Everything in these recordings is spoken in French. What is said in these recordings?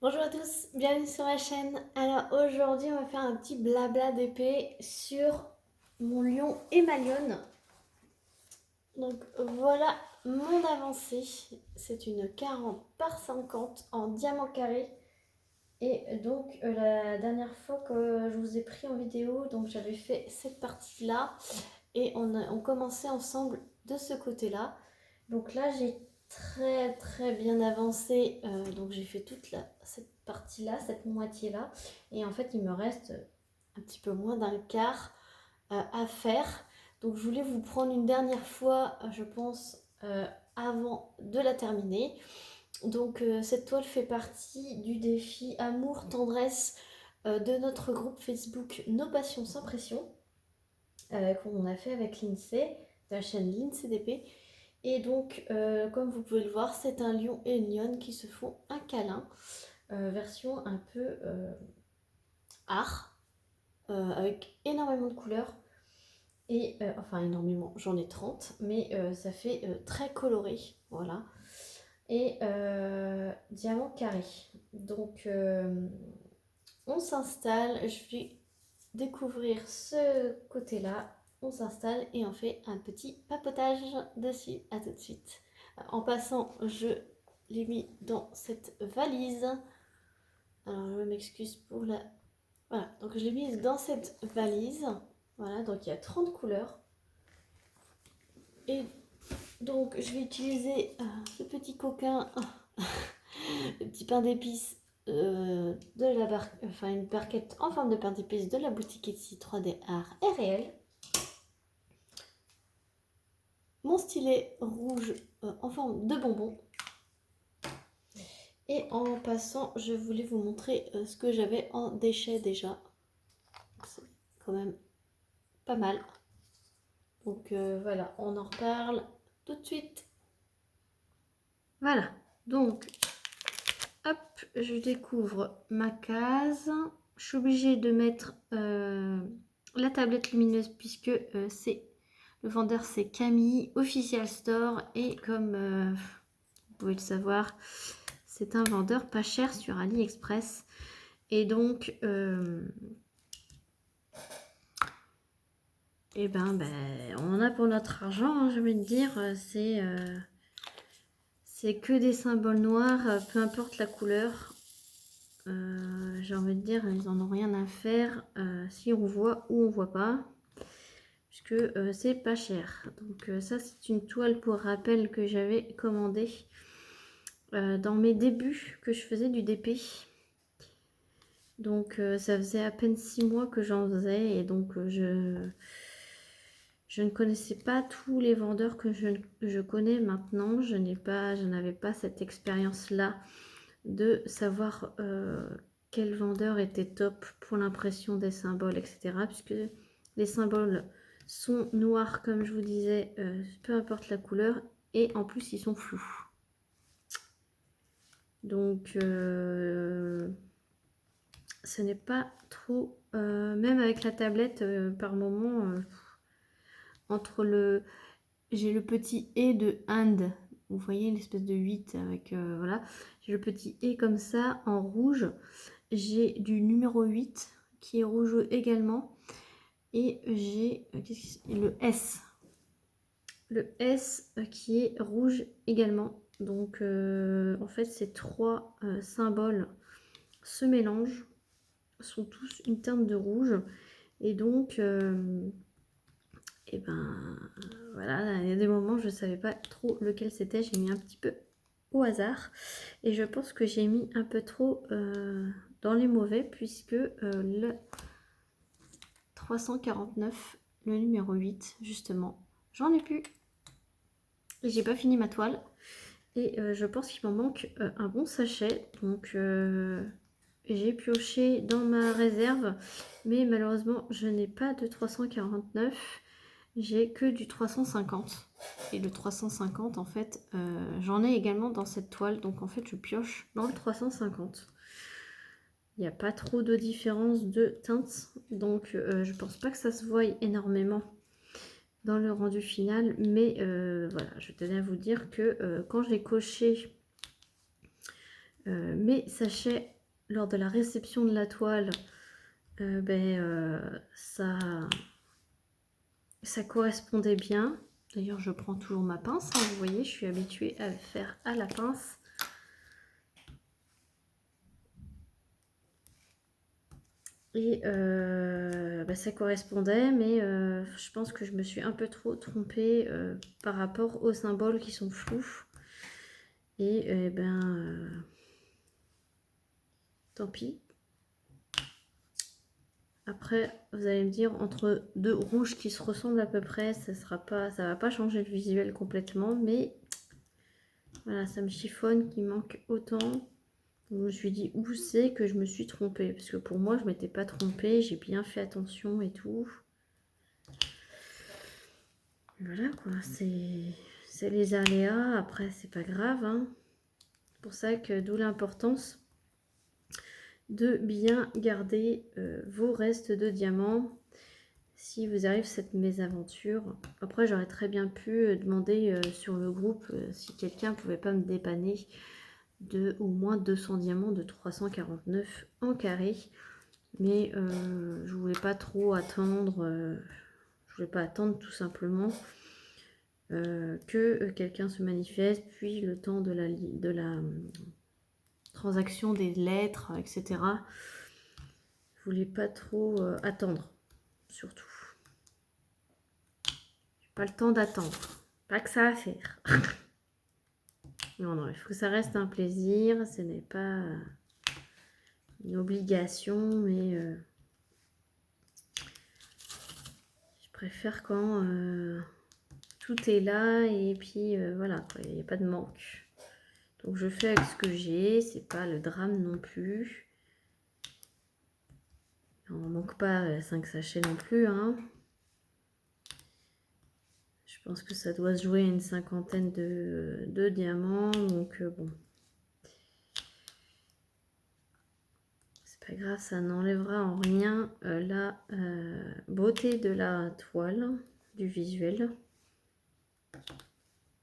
Bonjour à tous, bienvenue sur ma chaîne. Alors aujourd'hui on va faire un petit blabla d'épée sur mon lion et ma lionne. Donc voilà mon avancée. C'est une 40 par 50 en diamant carré. Et donc la dernière fois que je vous ai pris en vidéo, donc j'avais fait cette partie-là. Et on commençait ensemble de ce côté-là. Donc là, j'ai très bien avancé. Donc j'ai fait cette partie-là, cette moitié-là. Et en fait, il me reste un petit peu moins d'un quart à faire. Donc je voulais vous prendre une dernière fois, je pense, avant de la terminer. Donc cette toile fait partie du défi Amour, tendresse de notre groupe Facebook Nos Passions sans pression qu'on a fait avec l'INSEE, de la chaîne l'INSEE d'épée. Et donc, comme vous pouvez le voir, c'est un lion et une lionne qui se font un câlin, version un peu art, avec énormément de couleurs. Et enfin, énormément, j'en ai 30, mais ça fait très coloré, voilà. Et diamant carré. Donc, on s'installe, je vais découvrir ce côté-là. On s'installe et on fait un petit papotage dessus. À tout de suite. En passant, je l'ai mis dans cette valise. Alors, je m'excuse pour la... Voilà, donc je l'ai mise dans cette valise. Voilà, donc il y a 30 couleurs. Et donc, je vais utiliser ce petit coquin, le petit pain d'épices de la enfin une barquette en forme de pain d'épices de la boutique Etsy 3D Art et Réel. Mon stylet rouge en forme de bonbon. Et en passant, je voulais vous montrer ce que j'avais en déchets déjà. C'est quand même pas mal. Donc voilà, on en reparle tout de suite. Voilà, donc hop, je découvre ma case. Je suis obligée de mettre la tablette lumineuse puisque c'est le vendeur, c'est Camille, Official Store. Et comme vous pouvez le savoir, c'est un vendeur pas cher sur AliExpress. Et donc, on en a pour notre argent, hein, je vais te dire. C'est que des symboles noirs, peu importe la couleur. J'ai envie de dire, ils en ont rien à faire si on voit ou on voit pas. Puisque c'est pas cher. Donc ça, c'est une toile pour rappel que j'avais commandée dans mes débuts que je faisais du DP. Donc ça faisait à peine 6 mois que j'en faisais. Et donc je ne connaissais pas tous les vendeurs que je connais maintenant. Je n'avais pas cette expérience-là de savoir quel vendeur était top pour l'impression des symboles, etc. Puisque les symboles sont noirs, comme je vous disais, peu importe la couleur. Et en plus, ils sont flous. Donc, ce n'est pas trop... même avec la tablette, par moment... entre le... J'ai le petit « et » de « and ». Vous voyez l'espèce de 8 avec... voilà. J'ai le petit « et » comme ça, en rouge. J'ai du numéro 8 qui est rouge également. Et j'ai le S. Le S qui est rouge également. Donc, en fait, ces trois symboles se mélangent, sont tous une teinte de rouge. Et donc... et voilà, il y a des moments je ne savais pas trop lequel c'était, j'ai mis un petit peu au hasard et je pense que j'ai mis un peu trop dans les mauvais puisque le 349, le numéro 8 justement, j'en ai plus et j'ai pas fini ma toile et je pense qu'il m'en manque un bon sachet, donc j'ai pioché dans ma réserve mais malheureusement je n'ai pas de 349. J'ai que du 350. Et le 350, en fait, j'en ai également dans cette toile. Donc, en fait, je pioche dans le 350. Il n'y a pas trop de différence de teinte. Donc, je pense pas que ça se voie énormément dans le rendu final. Mais voilà, je tenais à vous dire que quand j'ai coché mes sachets lors de la réception de la toile, ça correspondait bien. D'ailleurs, je prends toujours ma pince, hein, vous voyez, je suis habituée à le faire à la pince. Et ça correspondait, mais je pense que je me suis un peu trop trompée par rapport aux symboles qui sont flous. Et tant pis. Après, vous allez me dire, entre deux rouges qui se ressemblent à peu près, ça va pas changer le visuel complètement, mais voilà, ça me chiffonne qu'il manque autant. Donc, je me suis dit, où c'est que je me suis trompée? Parce que pour moi, je m'étais pas trompée, j'ai bien fait attention et tout. Voilà quoi, c'est les aléas, après c'est pas grave, hein. C'est pour ça que d'où l'importance de bien garder vos restes de diamants si vous arrive cette mésaventure. Après j'aurais très bien pu demander sur le groupe si quelqu'un pouvait pas me dépanner de au moins 200 diamants de 349 en carré, mais je voulais pas trop attendre, je voulais pas attendre tout simplement que quelqu'un se manifeste, puis le temps de la transaction des lettres, etc. Je voulais pas trop attendre, surtout. J'ai pas le temps d'attendre, pas que ça à faire. Non, non, il faut que ça reste un plaisir, ce n'est pas une obligation, mais je préfère quand tout est là et puis voilà, il n'y a pas de manque. Donc je fais avec ce que j'ai, c'est pas le drame non plus. On ne manque pas 5 sachets non plus, hein. Je pense que ça doit se jouer à une cinquantaine de diamants, donc bon. C'est pas grave, ça n'enlèvera en rien la beauté de la toile, du visuel.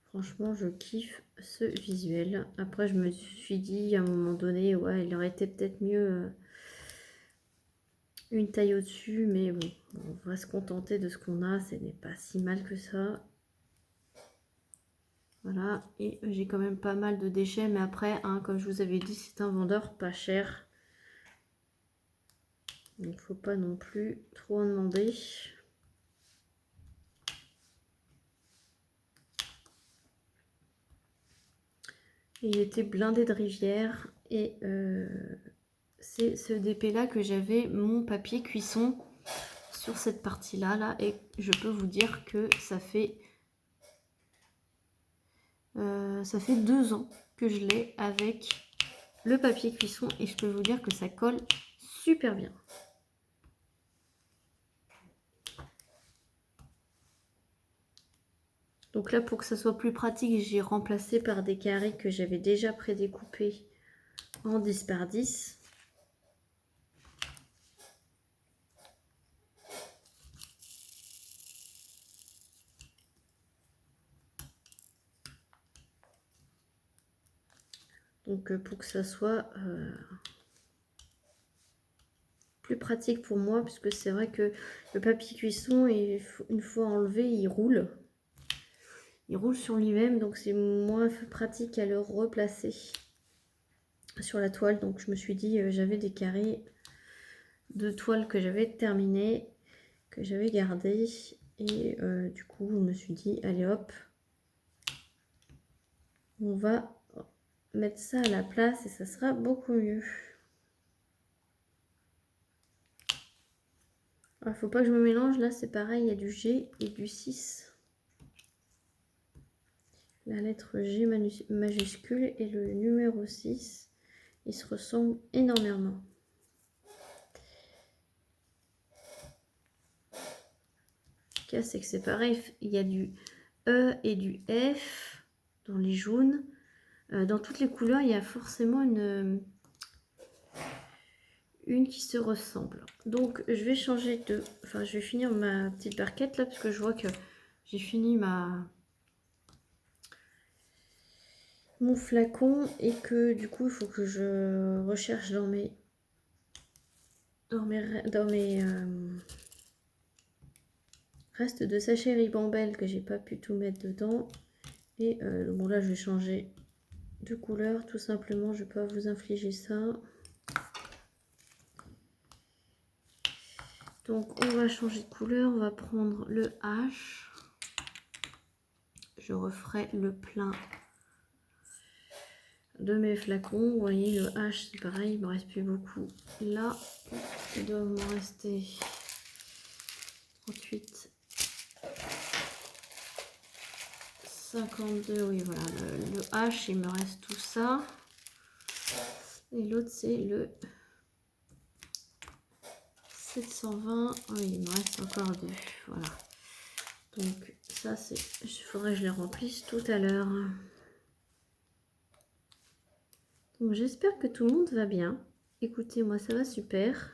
Franchement, je kiffe ce visuel. Après, je me suis dit à un moment donné, ouais, il aurait été peut-être mieux une taille au-dessus, mais bon, on va se contenter de ce qu'on a, ce n'est pas si mal que ça. Voilà, et j'ai quand même pas mal de déchets, mais après, hein, comme je vous avais dit, c'est un vendeur pas cher. Il ne faut pas non plus trop en demander. Il était blindé de rivières et c'est ce DP là que j'avais mon papier cuisson sur cette partie là, et je peux vous dire que ça fait 2 ans que je l'ai avec le papier cuisson et je peux vous dire que ça colle super bien. Donc là, pour que ça soit plus pratique, j'ai remplacé par des carrés que j'avais déjà prédécoupés en 10 par 10. Donc pour que ça soit plus pratique pour moi, puisque c'est vrai que le papier cuisson, une fois enlevé, il roule. Il roule sur lui-même, donc c'est moins pratique à le replacer sur la toile. Donc je me suis dit, j'avais des carrés de toile que j'avais terminé, que j'avais gardé. Et du coup, je me suis dit, allez hop, on va mettre ça à la place et ça sera beaucoup mieux. Il ne faut pas que je me mélange, là c'est pareil, il y a du G et du 6. La lettre G majuscule et le numéro 6, ils se ressemblent énormément. Le cas c'est que c'est pareil, il y a du E et du F dans les jaunes. Dans toutes les couleurs, il y a forcément une qui se ressemble. Donc je vais changer de... Enfin, je vais finir ma petite barquette là, parce que je vois que j'ai fini ma mon flacon et que du coup il faut que je recherche dans mes restes de sachets Ribambelle que j'ai pas pu tout mettre dedans. Et bon là je vais changer de couleur tout simplement, je vais pas vous infliger ça. Donc on va changer de couleur, on va prendre le H. Je referai le plein de mes flacons. Vous voyez le H c'est pareil, il me reste plus beaucoup. Là il doit m'en rester 38, 52, oui voilà, le H il me reste tout ça. Et l'autre c'est le 720, oui il me reste encore deux, voilà. Donc ça c'est, il faudrait que je les remplisse tout à l'heure. Donc j'espère que tout le monde va bien. Écoutez, moi ça va super.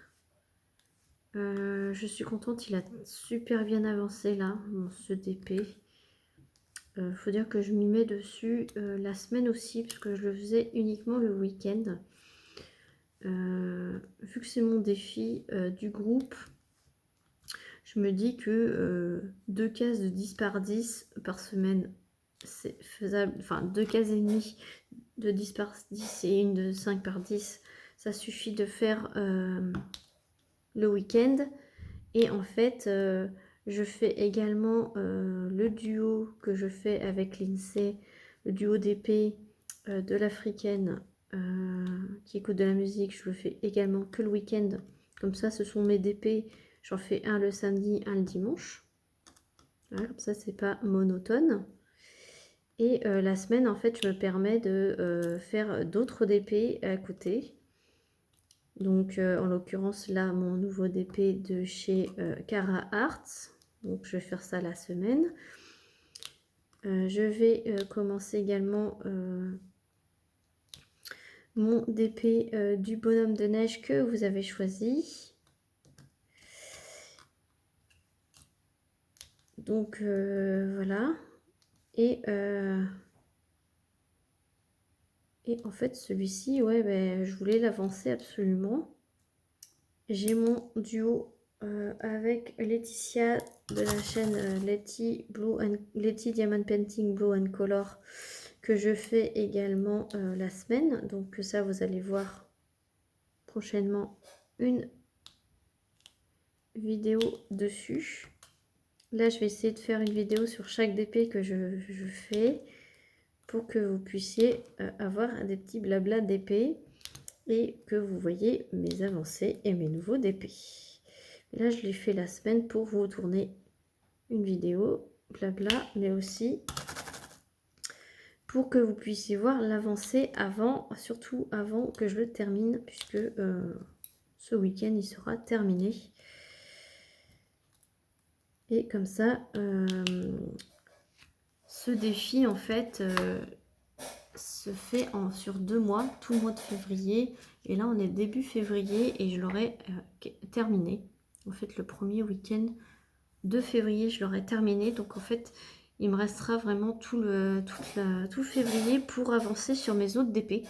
Je suis contente, il a super bien avancé là, ce DP. Faut dire que je m'y mets dessus la semaine aussi, parce que je le faisais uniquement le week-end. Vu que c'est mon défi du groupe, je me dis que 2 cases de 10 par 10 par semaine, c'est faisable. Enfin, 2 cases et demie de 10 par 10 et une de 5 par 10, ça suffit de faire le week-end. Et en fait, je fais également le duo que je fais avec l'INSEE, le duo d'épée de l'africaine qui écoute de la musique. Je le fais également que le week-end. Comme ça, ce sont mes DP. J'en fais un le samedi, un le dimanche. Voilà, comme ça, c'est pas monotone. Et la semaine, en fait, je me permets de faire d'autres DP à côté. Donc, en l'occurrence, là, mon nouveau DP de chez Cara Arts. Donc, je vais faire ça la semaine. Je vais commencer également mon DP du bonhomme de neige que vous avez choisi. Donc, voilà. Et en fait, celui-ci, ouais, ben, je voulais l'avancer absolument. J'ai mon duo avec Laetitia de la chaîne Letty Diamond Painting Blue and Color que je fais également la semaine. Donc ça, vous allez voir prochainement une vidéo dessus. Là, je vais essayer de faire une vidéo sur chaque DP que je fais pour que vous puissiez avoir des petits blabla d'épée et que vous voyez mes avancées et mes nouveaux DP. Là, je l'ai fait la semaine pour vous tourner une vidéo blabla, mais aussi pour que vous puissiez voir l'avancée avant, surtout avant que je le termine, puisque ce week-end, il sera terminé. Et comme ça, ce défi, en fait, se fait sur 2 mois, tout le mois de février. Et là, on est début février et je l'aurai terminé. En fait, le premier week-end de février, je l'aurai terminé. Donc, en fait, il me restera vraiment tout février pour avancer sur mes autres DP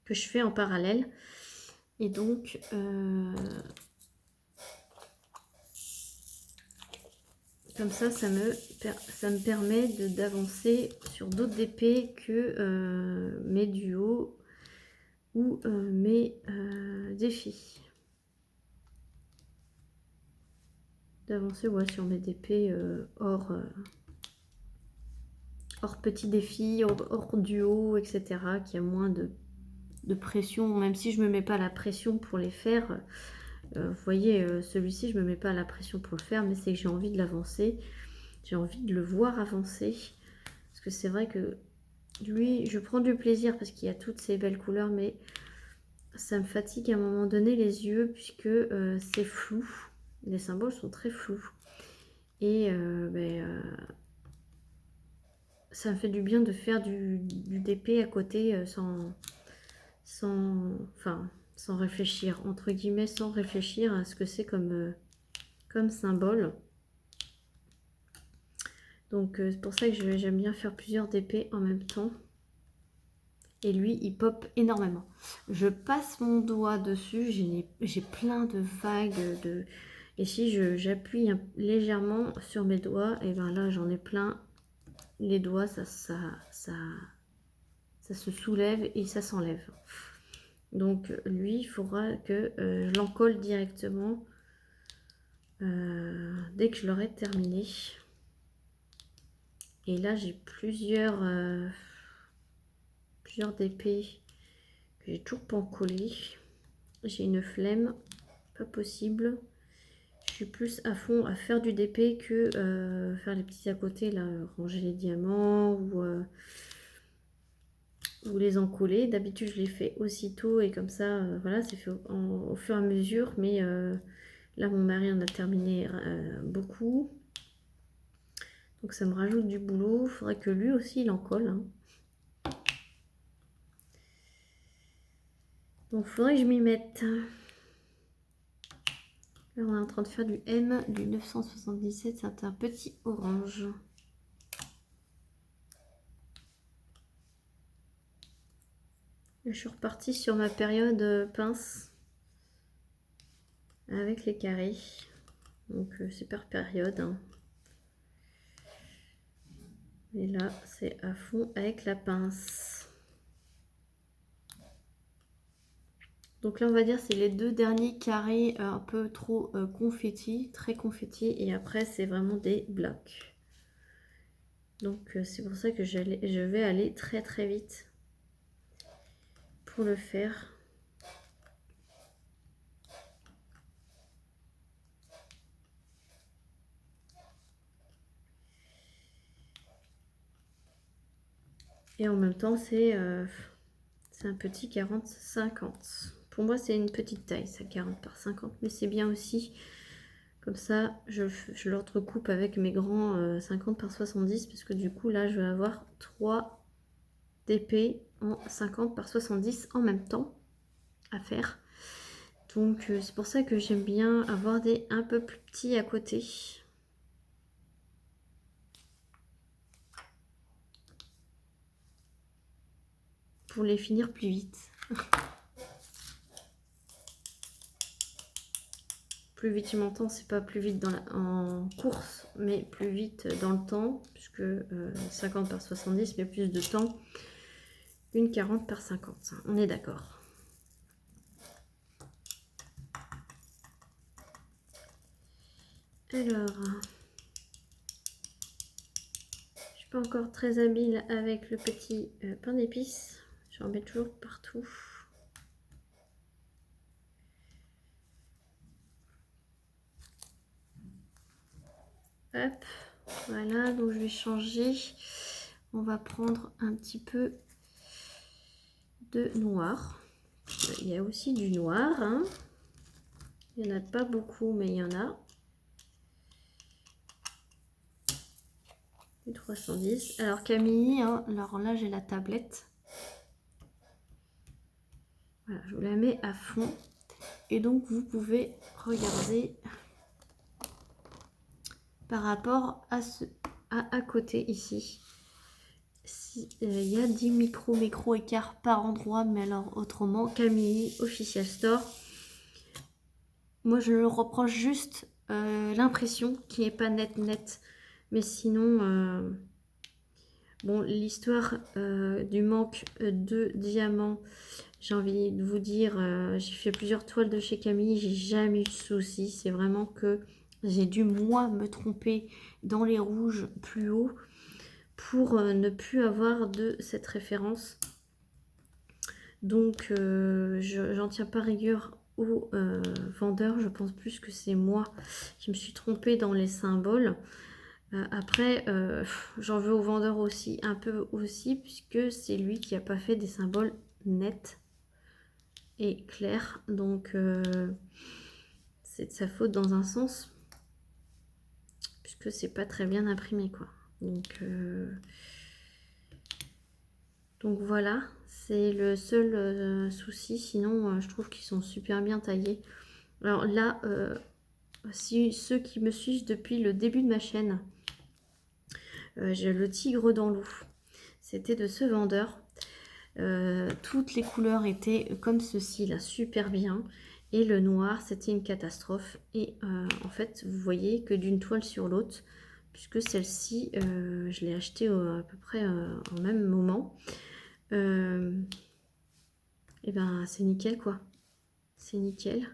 que je fais en parallèle. Et donc, comme ça me permet d'avancer sur d'autres DP que mes duos ou mes défis. D'avancer sur mes DP hors petit défi, hors duo, etc. Qui a moins de pression, même si je me mets pas la pression pour les faire. Vous voyez, celui-ci, je me mets pas la pression pour le faire, mais c'est que j'ai envie de l'avancer. J'ai envie de le voir avancer. Parce que c'est vrai que lui, je prends du plaisir parce qu'il y a toutes ces belles couleurs, mais ça me fatigue à un moment donné les yeux puisque c'est flou. Les symboles sont très flous. Et ça me fait du bien de faire du DP à côté sans réfléchir, entre guillemets, sans réfléchir à ce que c'est comme symbole. Donc c'est pour ça que j'aime bien faire plusieurs DP en même temps. Et lui, il pop énormément. Je passe mon doigt dessus, j'ai plein de vagues de... Et si j'appuie légèrement sur mes doigts, et ben là j'en ai plein. Les doigts, ça se soulève et ça s'enlève. Donc lui, il faudra que je l'encolle directement dès que je l'aurai terminé. Et là, j'ai plusieurs DP que j'ai toujours pas encollé. J'ai une flemme, pas possible. Je suis plus à fond à faire du DP que faire les petits à côté, là, ranger les diamants ou les encoller. D'habitude, je les fais aussitôt et comme ça, voilà, c'est fait au fur et à mesure. Mais là, mon mari en a terminé beaucoup. Donc ça me rajoute du boulot. Il faudrait que lui aussi, il en colle. Hein. Donc il faudrait que je m'y mette. Là, on est en train de faire du M du 977. C'est un petit orange. Je suis repartie sur ma période pince avec les carrés. Donc c'est par période. Hein. Et là, c'est à fond avec la pince. Donc là, on va dire c'est les deux derniers carrés un peu trop confetti, très confetti. Et après, c'est vraiment des blocs. Donc c'est pour ça que je vais aller très très vite pour le faire. Et en même temps, c'est un petit 40-50. Pour moi, c'est une petite taille, ça 40 par 50, mais c'est bien aussi. Comme ça, je le recoupe avec mes grands 50 par 70, parce que du coup, là, je vais avoir 3 DP en 50 par 70 en même temps à faire. Donc, c'est pour ça que j'aime bien avoir des un peu plus petits à côté. Pour les finir plus vite. Plus vite tu m'entends, c'est pas plus vite en course, mais plus vite dans le temps, puisque 50 par 70 met plus de temps qu'une 40 par 50. On est d'accord. Alors, je suis pas encore très habile avec le petit pain d'épices. J'en mets toujours partout. Hop, voilà, donc je vais changer. On va prendre un petit peu de noir. Il y a aussi du noir. Hein. Il n'y en a pas beaucoup, mais il y en a. Du 310. Alors Camille, hein, alors là j'ai la tablette. Voilà, je vous la mets à fond. Et donc vous pouvez regarder par rapport à à côté ici. Il y a 10 micro écart par endroit, mais alors autrement, Camille Official Store. Moi je le reproche juste l'impression qui n'est pas net. Mais sinon, bon, l'histoire du manque de diamants, j'ai envie de vous dire, j'ai fait plusieurs toiles de chez Camille, j'ai jamais eu de soucis. C'est vraiment que j'ai dû moi me tromper dans les rouges plus haut pour ne plus avoir de cette référence. Donc j'en tiens pas rigueur aux vendeurs, je pense plus que c'est moi qui me suis trompée dans les symboles. Après, j'en veux au vendeur aussi, un peu aussi, puisque c'est lui qui n'a pas fait des symboles nets et clairs. Donc, c'est de sa faute dans un sens, puisque c'est pas très bien imprimé, quoi. Donc voilà, c'est le seul souci. Sinon, je trouve qu'ils sont super bien taillés. Alors là, si ceux qui me suivent depuis le début de ma chaîne, j'ai le tigre dans l'eau. C'était de ce vendeur. Toutes les couleurs étaient comme ceci là, super bien. Et le noir, c'était une catastrophe. Et en fait, vous voyez que d'une toile sur l'autre, puisque celle-ci, je l'ai achetée à peu près en même moment. Et ben, c'est nickel quoi. C'est nickel.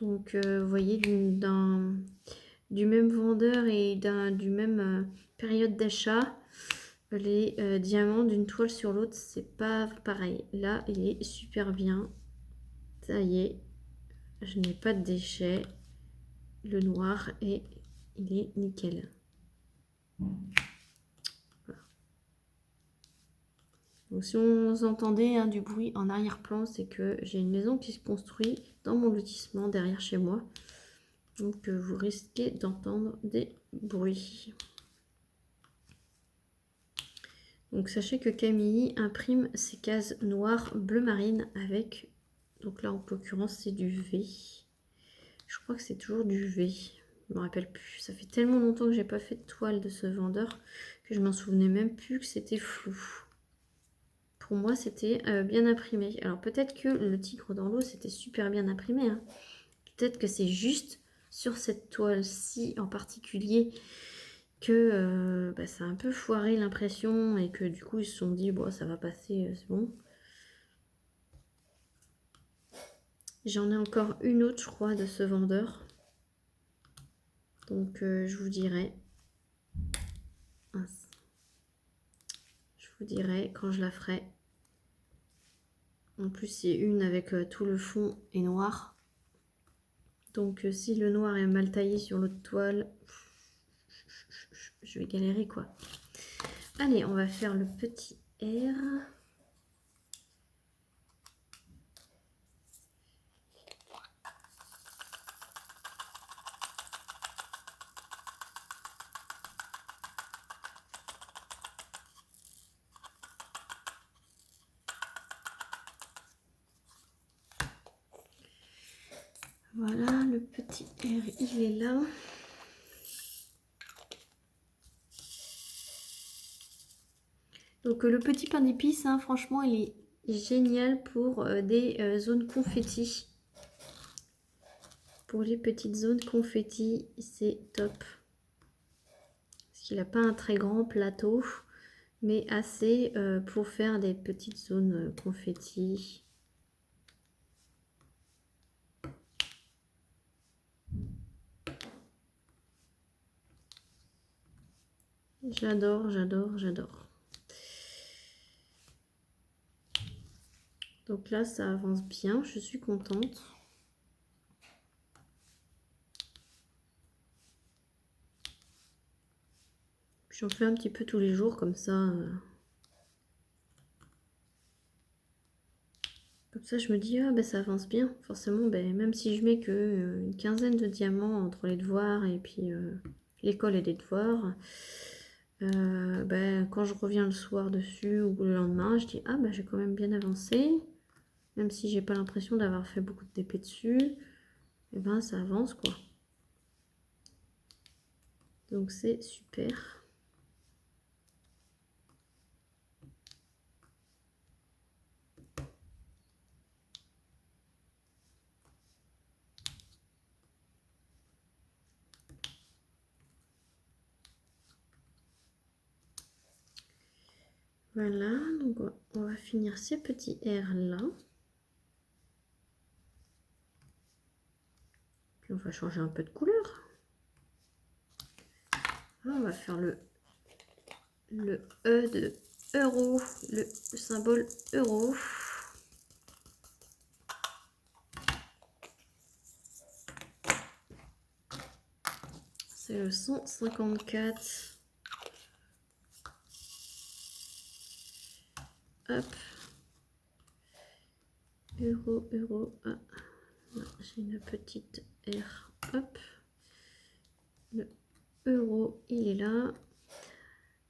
Donc, vous voyez, du même vendeur et du même période d'achat, les diamants d'une toile sur l'autre, c'est pas pareil. Là, il est super bien. Ça y est, je n'ai pas de déchets. Le noir et il est nickel. Voilà. Donc, si vous entendez du bruit en arrière-plan, c'est que j'ai une maison qui se construit dans mon lotissement derrière chez moi. Donc, vous risquez d'entendre des bruits. Donc sachez que Camille imprime ses cases noires bleu marine avec, donc là en l'occurrence c'est du V. Je crois que c'est toujours du V, je me rappelle plus. Ça fait tellement longtemps que j'ai pas fait de toile de ce vendeur que je m'en souvenais même plus que c'était flou. Pour moi c'était bien imprimé. Alors peut-être que le tigre dans l'eau c'était super bien imprimé. Hein. Peut-être que c'est juste sur cette toile-ci en particulier que ça a un peu foiré l'impression et que du coup ils se sont dit bon ça va passer, c'est bon. J'en ai encore une autre je crois de ce vendeur. Donc je vous dirai. Je vous dirai quand je la ferai. En plus c'est une avec tout le fond est noir. Donc si le noir est mal taillé sur l'autre toile, je vais galérer quoi. Allez, on va faire le petit R. Voilà, le petit R, il est là. Donc le petit pain d'épices, hein, franchement, il est génial pour des zones confetti. Pour les petites zones confetti, c'est top. Parce qu'il n'a pas un très grand plateau, mais assez pour faire des petites zones confetti. J'adore, j'adore, j'adore. Donc là, ça avance bien, je suis contente. J'en fais un petit peu tous les jours, comme ça. Comme ça, je me dis, ah ben ça avance bien. Forcément, ben, même si je mets que une quinzaine de diamants entre les devoirs et puis l'école et les devoirs, ben, quand je reviens le soir dessus ou le lendemain, je dis, ah ben j'ai quand même bien avancé. Même si j'ai pas l'impression d'avoir fait beaucoup de TP dessus, et ben ça avance quoi. Donc c'est super. Voilà, donc on va finir ces petits R là. Puis on va changer un peu de couleur. Là, on va faire le E de euro, le symbole euro. C'est le 154. Hop. Euro, euro. Ah, j'ai une petite R. Hop. Le euro, il est là.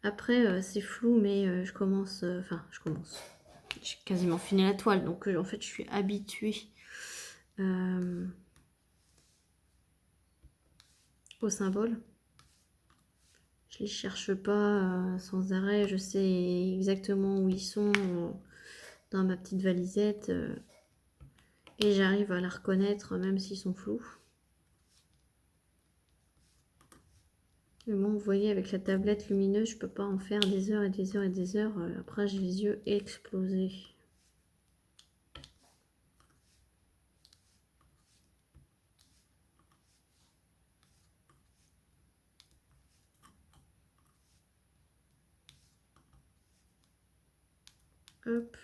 Après, c'est flou, mais je commence. Enfin, je commence. J'ai quasiment fini la toile, donc en fait, je suis habituée au symbole. Je les cherche pas sans arrêt. Je sais exactement où ils sont dans ma petite valisette. Et j'arrive à la reconnaître même s'ils sont flous. Mais bon, vous voyez, avec la tablette lumineuse, je peux pas en faire des heures et des heures et des heures. Après, j'ai les yeux explosés. Hop.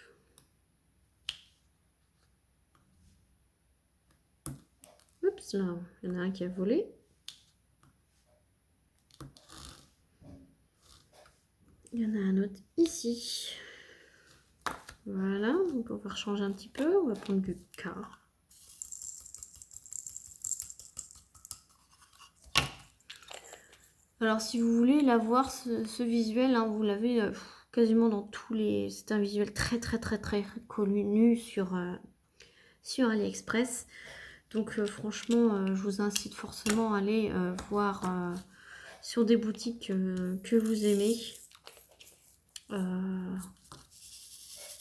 Oups, là, il y en a un qui a volé. Il y en a un autre ici. Voilà, donc on va changer un petit peu. On va prendre du K. Alors, si vous voulez la voir, ce visuel, hein, vous l'avez quasiment dans tous les... C'est un visuel très connu sur AliExpress. Donc, franchement, je vous incite forcément à aller voir sur des boutiques que vous aimez.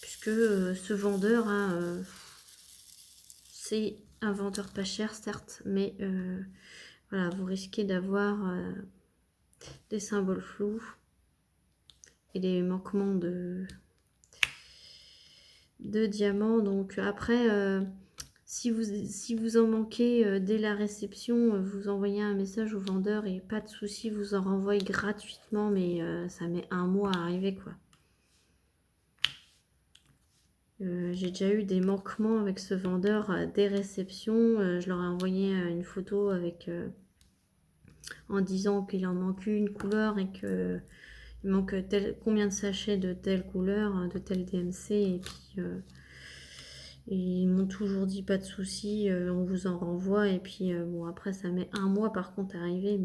Puisque ce vendeur, hein, c'est un vendeur pas cher, certes, mais voilà, vous risquez d'avoir des symboles flous et des manquements de diamants. Donc après, si vous en manquez dès la réception, vous envoyez un message au vendeur et pas de souci, vous en renvoyez gratuitement, mais ça met un mois à arriver, quoi. J'ai déjà eu des manquements avec ce vendeur des réceptions. Je leur ai envoyé une photo avec en disant qu'il en manque une couleur et que il manque combien de sachets de telle couleur, de tel DMC, et puis ils m'ont toujours dit pas de souci, on vous en renvoie. Et puis bon, après ça met un mois par contre à arriver,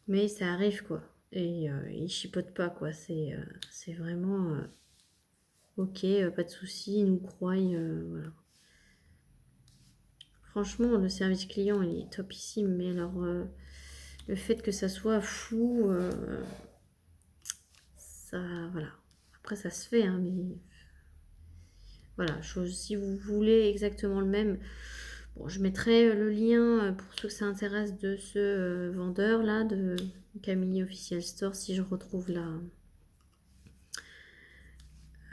mais ça arrive, quoi. Et ils chipotent pas, quoi. C'est vraiment ok, pas de souci, ils nous croient, voilà. Franchement, le service client il est topissime, mais alors le fait que ça soit flou, ça, voilà. Après, ça se fait, hein, mais voilà. Si vous voulez exactement le même, bon, je mettrai le lien pour ceux que ça intéresse de ce vendeur là, de Camille Official Store, si je retrouve là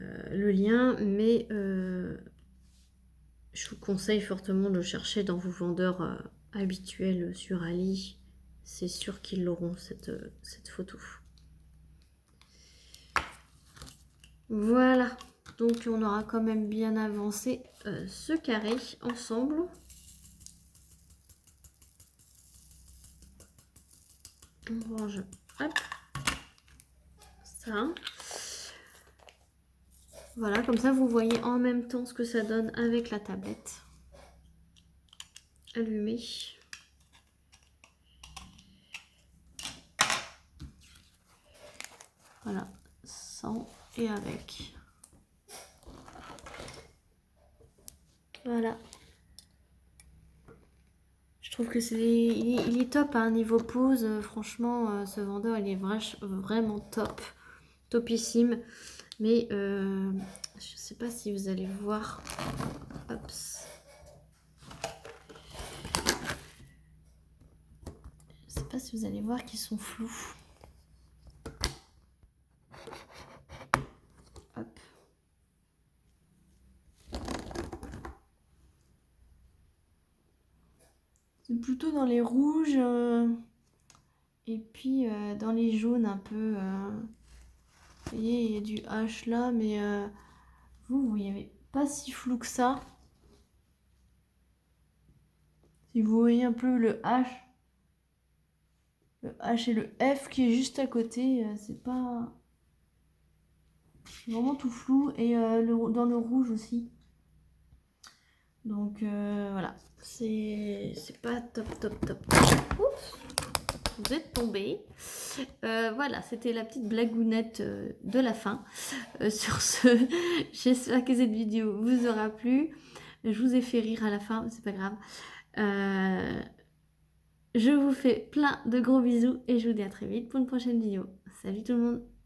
le lien, mais je vous conseille fortement de le chercher dans vos vendeurs habituels sur Ali. C'est sûr qu'ils l'auront, cette photo. Voilà, donc on aura quand même bien avancé ce carré ensemble. On range, hop, ça. Voilà, comme ça vous voyez en même temps ce que ça donne avec la tablette allumée. Voilà, sans et avec. Voilà. Je trouve que il est top, hein, niveau pose. Franchement, ce vendeur, il est vraiment top. Topissime. Mais je sais pas si vous allez voir. Hop. Je sais pas si vous allez voir qu'ils sont flous. Hop. C'est plutôt dans les rouges et puis dans les jaunes un peu. Vous voyez, il y a du H là, mais vous voyez pas si flou que ça. Si vous voyez un peu le H et le F qui est juste à côté, c'est pas vraiment tout flou. Et dans le rouge aussi. Donc voilà, c'est pas top. Oups, vous êtes tombé. Voilà, c'était la petite blagounette de la fin. Sur ce, j'espère que cette vidéo vous aura plu. Je vous ai fait rire à la fin, mais c'est pas grave. Je vous fais plein de gros bisous et je vous dis à très vite pour une prochaine vidéo. Salut tout le monde!